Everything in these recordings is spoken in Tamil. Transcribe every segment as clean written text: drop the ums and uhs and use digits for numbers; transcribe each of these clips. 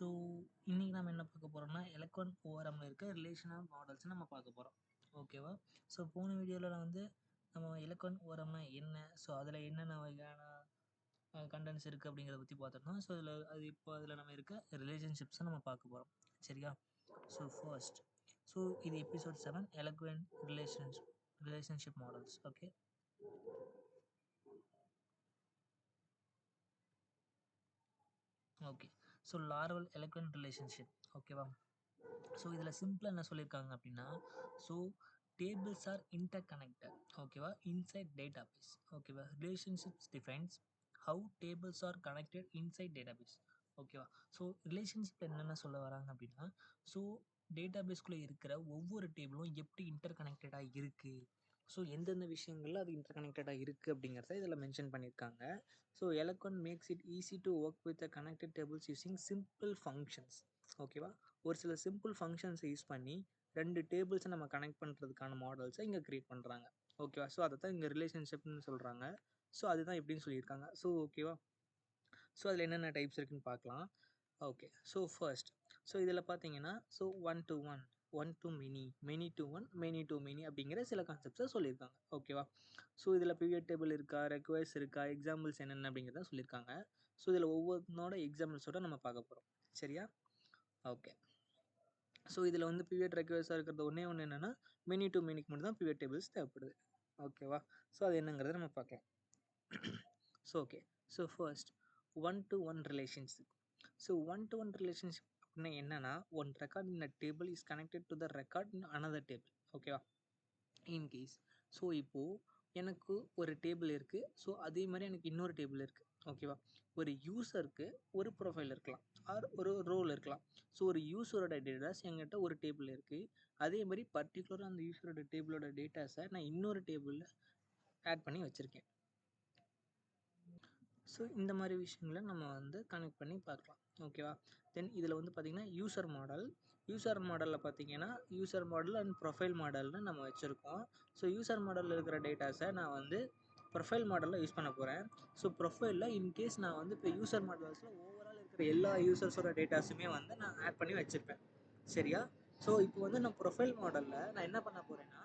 ஸோ இன்னைக்கு நம்ம என்ன பார்க்க போகிறோம்னா எலக்ட்ரான் ஓஆர்எம்ல இருக்க ரிலேஷனல் மாடல்ஸ் நம்ம பார்க்க போகிறோம். ஓகேவா? ஸோ போன வீடியோவில் வந்து நம்ம எலக்ட்ரான் ஓஆர்எம்னா என்ன, ஸோ அதில் என்னென்ன வகையான கண்டென்ட்ஸ் இருக்குது அப்படிங்கிறத பற்றி பார்த்துருந்தோம். ஸோ அதில் நம்ம இருக்க ரிலேஷன்ஷிப்ஸை நம்ம பார்க்க போகிறோம். சரியா? ஸோ ஃபர்ஸ்ட், ஸோ இது episode 7 electron relationship models. Okay, okay. So Laravel electron relationship. ஓகேவா? ஸோ இதில் சிம்பிளாக என்ன சொல்லியிருக்காங்க அப்படின்னா, so tables R inter connected. ஓகேவா? Inside data base. ஓகேவா? Relationships defines how tables are connected inside data base. ஓகேவா? ஸோ ரிலேஷன்ஷிப் என்னென்ன சொல்ல வராங்க அப்படின்னா, ஸோ டேட்டா பேஸ்குள்ளே இருக்கிற ஒவ்வொரு டேபிளும் எப்படி இன்டர் கனெக்டடாக இருக்குது, ஸோ எந்தெந்த விஷயங்களில் அது இன்டர் கனெக்டடாக இருக்குது அப்படிங்கிறத இதில் மென்ஷன் பண்ணியிருக்காங்க. So electron makes it easy to work with connected tables using simple functions. ஓகேவா? ஒரு சில சிம்பிள் ஃபங்க்ஷன்ஸை யூஸ் பண்ணி 2 டேபிள்ஸை நம்ம கனெக்ட் பண்ணுறதுக்கான மாடல்ஸை இங்கே க்ரியேட் பண்ணுறாங்க. ஓகேவா? ஸோ அதை தான் இங்கே ரிலேஷன்ஷிப்னு சொல்கிறாங்க. ஸோ அதுதான் எப்படின்னு சொல்லியிருக்காங்க. ஸோ ஓகேவா? ஸோ அதில் என்னென்ன டைப்ஸ் இருக்குன்னு பார்க்கலாம். ஓகே, ஸோ ஃபர்ஸ்ட், ஸோ இதில் பார்த்தீங்கன்னா so 1 to 1, 1 to many, many to 1, many to many அப்படிங்கிற சில கான்செப்ட்ஸை சொல்லியிருக்காங்க. ஓகேவா? ஸோ இதில் பிவிட் டேபிள் இருக்கா, ரெக்வயர்ஸ் இருக்கா, எக்ஸாம்பிள்ஸ் என்னென்ன அப்படிங்கிறத சொல்லியிருக்காங்க. ஸோ இதில் ஒவ்வொருத்தனோட எக்ஸாம்பிள்ஸோட நம்ம பார்க்க போகிறோம். சரியா? ஓகே. ஸோ இதில் வந்து பிவிட் ரெக்வயர்ஸாக இருக்கிறது ஒன்று என்னென்னா மெனி டு மெனிக்கு மட்டும் தான் பிவிட் டேபிள்ஸ் தேவைப்படுது. ஓகேவா? ஸோ அது என்னங்கிறத நம்ம பார்க்கலாம். So okay, so first 1 to 1 relationship. So 1 to 1 relationship அப்படின்னா என்னென்னா, one record in a table is connected to the record in another table. ஓகேவா? இன்கேஸ், ஸோ இப்போது எனக்கு ஒரு டேபிள் இருக்குது, ஸோ அதே மாதிரி எனக்கு இன்னொரு டேபிள் இருக்குது. ஓகேவா? ஒரு யூஸருக்கு ஒரு ப்ரொஃபைல் இருக்கலாம், ஆர் ஒரு ரோல் இருக்கலாம். ஸோ ஒரு யூஸரோட டேட்டாஸ் என்கிட்ட ஒரு டேபிள் இருக்குது, அதே மாதிரி பர்டிகுலராக அந்த யூஸரோட டேபிளோட டேட்டாஸை நான் இன்னொரு டேபிளில் ஆட் பண்ணி வச்சுருக்கேன். ஸோ இந்த மாதிரி விஷயங்களை நம்ம வந்து கனெக்ட் பண்ணி பார்க்கலாம். ஓகேவா? தென் இதில் வந்து பார்த்திங்கன்னா யூசர் மாடலில் பார்த்திங்கன்னா யூசர் மாடல் அண்ட் ப்ரொஃபைல் மாடல்னு நம்ம வச்சுருக்கோம். ஸோ யூசர் மாடலில் இருக்கிற டேட்டாஸை நான் வந்து ப்ரொஃபைல் மாடலில் யூஸ் பண்ண போகிறேன். ஸோ ப்ரொஃபைலில் இன்கேஸ் நான் வந்து இப்போ யூசர் மாடல்ஸில் ஓவரால் இருக்கிற எல்லா யூசர்ஸோட டேட்டாஸுமே வந்து நான் ஆட் பண்ணி வச்சுருப்பேன். சரியா? ஸோ இப்போ வந்து நான் ப்ரொஃபைல் மாடலில் நான் என்ன பண்ண போகிறேன்னா,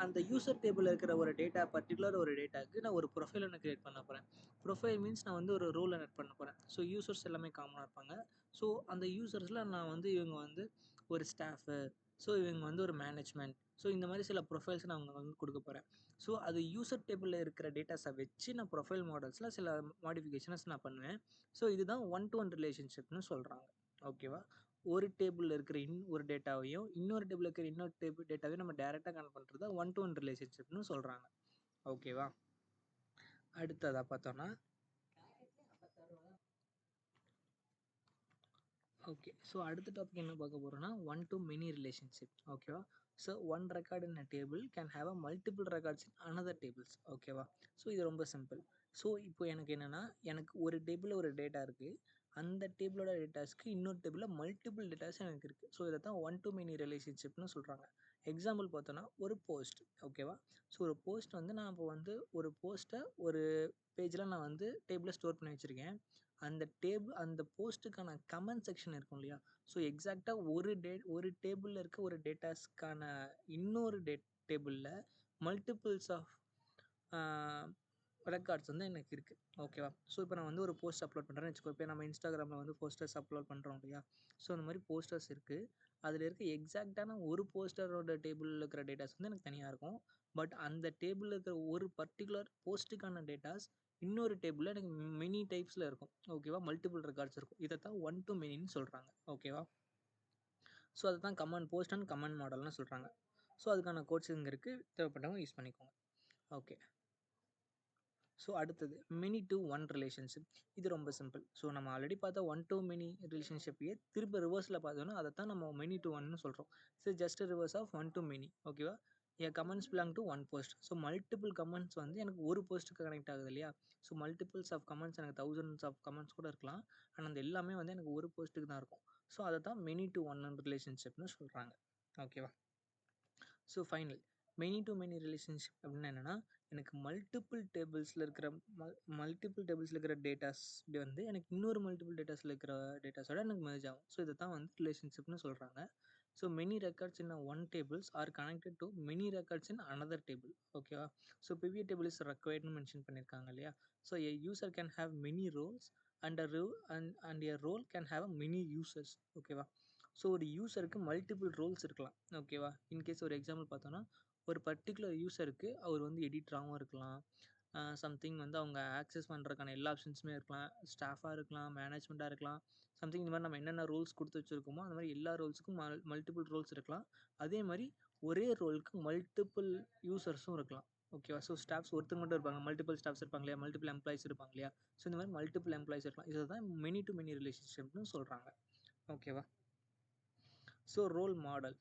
அந்த யூசர் டேபிளில் இருக்கிற ஒரு டேட்டா, பர்டிகுலர் ஒரு டேட்டாவுக்கு நான் ஒரு ப்ரொஃபைல் ஒன்று க்ரியேட் பண்ண போகிறேன். ப்ரொஃபைல் மீன்ஸ் நான் வந்து ஒரு ரோல் ஆட் பண்ண போகிறேன். ஸோ யூசர்ஸ் எல்லாமே காமனாக இருப்பாங்க. ஸோ அந்த யூசர்ஸில் நான் வந்து இவங்க வந்து ஒரு ஸ்டாஃபு, ஸோ இவங்க வந்து ஒரு மேனேஜ்மெண்ட், ஸோ இந்த மாதிரி சில ப்ரொஃபைல்ஸ் நான் அவங்க வந்து கொடுக்க போகிறேன். ஸோ அது யூசர் டேபிளில் இருக்கிற டேட்டாஸை வச்சு நான் ப்ரொஃபைல் மாடல்ஸில் சில மாடிஃபிகேஷன்ஸ் நான் பண்ணுவேன். ஸோ இதுதான் 1 to 1 ரிலேஷன்ஷிப்னு சொல்கிறாங்க. ஓகேவா? ஒரு டேபிளில் இருக்கிற ஒரு டேட்டாவையும் இன்னொரு டேபிளில் இருக்கிற இன்னொரு டேட்டாவையும் நம்ம டேரெக்டாக கனெக்ட் பண்ணுறது தான் 1 to 1 ரிலேஷன்ஷிப்னு சொல்கிறாங்க. ஓகேவா? அடுத்ததாக பார்த்தோன்னா, ஓகே, ஸோ அடுத்த டாபிக் என்ன பார்க்க போகிறோன்னா 1 to many ரிலேஷன்ஷிப். ஓகேவா? So one record in a table can have a multiple records in another tables. ஓகேவா? ஸோ இது ரொம்ப சிம்பிள். ஸோ இப்போ எனக்கு என்னென்னா, எனக்கு ஒரு டேபிளில் ஒரு டேட்டா இருக்குது, அந்த டேபிளோட டேட்டாஸ்க்கு இன்னொரு டேபிளில் மல்டிபிள் டேட்டாஸ் எனக்கு இருக்குது. ஸோ இதை தான் 1 to many ரிலேஷன்ஷிப்னு சொல்கிறாங்க. எக்ஸாம்பிள் பார்த்தோன்னா ஒரு போஸ்ட். ஓகேவா? ஸோ ஒரு போஸ்ட் வந்து நான் இப்போ வந்து ஒரு போஸ்ட்டை ஒரு பேஜில் நான் வந்து டேபிளில் ஸ்டோர் பண்ணி வச்சுருக்கேன். அந்த போஸ்ட்டுக்கான கமெண்ட் செக்ஷன் இருக்கும் இல்லையா? ஸோ எக்ஸாக்டாக ஒரு டேபிளில் இருக்க ஒரு டேட்டாஸ்க்கான இன்னொரு டேபிளில் மல்டிபிள்ஸ் ஆஃப் ரெக்கார்ட்ஸ் வந்து எனக்கு இருக்குது. ஓகேவா? ஸோ இப்போ நான் வந்து ஒரு போஸ்ட் அப்லோட் பண்ணுறேன்னு வச்சுக்கோ. இப்போ நம்ம இன்ஸ்டாகிராமில் வந்து போஸ்டர்ஸ் அப்லோட் பண்ணுறோம் இல்லையா? ஸோ அந்த மாதிரி போஸ்டர்ஸ் இருக்குது. அதில் இருக்க எக்ஸாக்டான ஒரு போஸ்டரோட டேபிளில் இருக்கிற டேட்டாஸ் வந்து எனக்கு தனியாக இருக்கும். பட் அந்த டேபிளில் இருக்கிற ஒரு பர்டிகுலர் போஸ்ட்டுக்கான டேட்டாஸ் இன்னொரு டேபிளில் எனக்கு மெனி டைப்ஸில் இருக்கும். ஓகேவா? மல்டிபிள் ரெக்கார்ட்ஸ் இருக்கும். இதை தான் 1 to manyன்னு சொல்கிறாங்க. ஓகேவா? ஸோ அதை தான் போஸ்ட் அண்ட் கமெண்ட் மாடல்னு சொல்கிறாங்க. ஸோ அதுக்கான கோட்ஸ் இங்கே இருக்குது, தேவைப்பட்டவங்க யூஸ் பண்ணிக்கோங்க. ஓகே, ஸோ அடுத்தது மெனி டு 1 ரிலேஷன்ஷிப். இது ரொம்ப சிம்பிள். ஸோ நம்ம ஆல்ரெடி பார்த்தா 1 to many ரிலேஷன்ஷிப்பையே திரும்ப ரிவர்ஸில் பார்த்தோன்னா அதை தான் நம்ம மெனி டு 1ன்னு சொல்கிறோம். So just reverse of 1 to many. ஓகேவா? Comments belong to one post. So multiple comments வந்து எனக்கு ஒரு போஸ்ட்டுக்கு கனெக்ட் ஆகுது இல்லையா? ஸோ மல்டிபிள்ஸ் ஆஃப் கமெண்ட்ஸ் எனக்கு தௌசண்ட்ஸ் ஆஃப் கமெண்ட்ஸ் கூட இருக்கலாம். ஆனால் அந்த எல்லாமே வந்து எனக்கு ஒரு போஸ்ட்டுக்கு தான் இருக்கும். ஸோ அதை தான் மெனி டு 1 ரிலேஷன்ஷிப்னு சொல்கிறாங்க. ஓகேவா? So final, many to many relationship அப்படின்னா என்னென்னா, எனக்கு மல்டிபிள் டேபிள்ஸில் இருக்கிற டேட்டாஸ் வந்து எனக்கு இன்னொரு மல்டிபிள் டேட்டாஸில் இருக்கிற டேட்டாஸோட எனக்கு மெர்ஜ் ஆகும். ஸோ இதை தான் வந்து ரிலேஷன்ஷிப்னு சொல்கிறாங்க. So many records in one tables are connected to many records in another table. ஓகேவா? ஸோ பிவிட் டேபிள் இஸ் ரெக்வயர்ட்னு மென்ஷன் பண்ணியிருக்காங்க இல்லையா? So a user can have many roles and a role can have many users. ஓகேவா? ஸோ ஒரு யூசருக்கு மல்டிபிள் ரோல்ஸ் இருக்கலாம். ஓகேவா? இன்கேஸ் ஒரு எக்ஸாம்பிள் பார்த்தோன்னா, ஒரு பர்டிகுலர் யூசருக்கு அவர் வந்து எடிட்டராகவும் இருக்கலாம், சம்திங் வந்து அவங்க ஆக்சஸ் பண்ணுறதுக்கான எல்லா ஆப்ஷன்ஸுமே இருக்கலாம், ஸ்டாஃபாக இருக்கலாம், மேனேஜ்மெண்ட்டாக இருக்கலாம், சம்திங் இந்த மாதிரி நம்ம என்னென்ன ரோல்ஸ் கொடுத்து வச்சுருக்கோமோ அந்த மாதிரி எல்லா ரோல்ஸுக்கும் மல்டிபிள் ரோல்ஸ் இருக்கலாம். அதே மாதிரி ஒரே ரோலுக்கு மல்டிபிள் யூசர்ஸும் இருக்கலாம். ஓகேவா? ஸோ ஸ்டாஃப்ஸ் ஒருத்தர் மட்டும் இருப்பாங்க, மல்டிபிள் ஸ்டாஃப்ஸ் இருப்பாங்க இல்லையா, மல்டிபிள் எம்ப்ளாயிஸ் இருப்பாங்க இல்லையா? ஸோ இந்த மாதிரி மல்டிபிள் எம்ப்ளாயிஸ் இருக்கலாம். இதை தான் மெனி டு மெனி ரிலேஷன்ஷிப்னு சொல்கிறாங்க. ஓகேவா? So role model.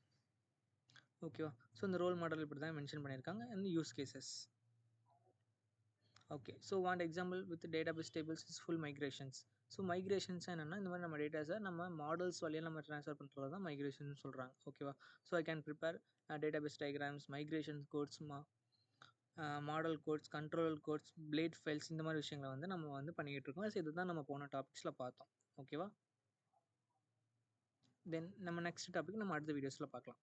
ஓகேவா? ஸோ இந்த ரோல் மாடல் இப்படி தான் மென்ஷன் பண்ணியிருக்காங்க and use cases. Okay. So one example with database tables is full migrations. So migrations என்னென்னா, இந்த மாதிரி நம்ம டேட்டாஸை நம்ம மாடல்ஸ் வழியாக நம்ம ட்ரான்ஸ்ஃபர் பண்ணுறது தான் மைக்ரேஷன் சொல்கிறாங்க. ஓகேவா? So I can prepare database diagrams, migration codes, model codes, control codes, blade files, இந்த மாதிரி விஷயங்களை வந்து நம்ம வந்து பண்ணிக்கிட்டு இருக்கோம். ஸோ இதுதான் நம்ம போன டாபிக்ஸில் பார்த்தோம். ஓகேவா? தென் நம்ம நெக்ஸ்ட் டாபிக் நம்ம அடுத்த வீடியோஸில் பார்க்கலாம்.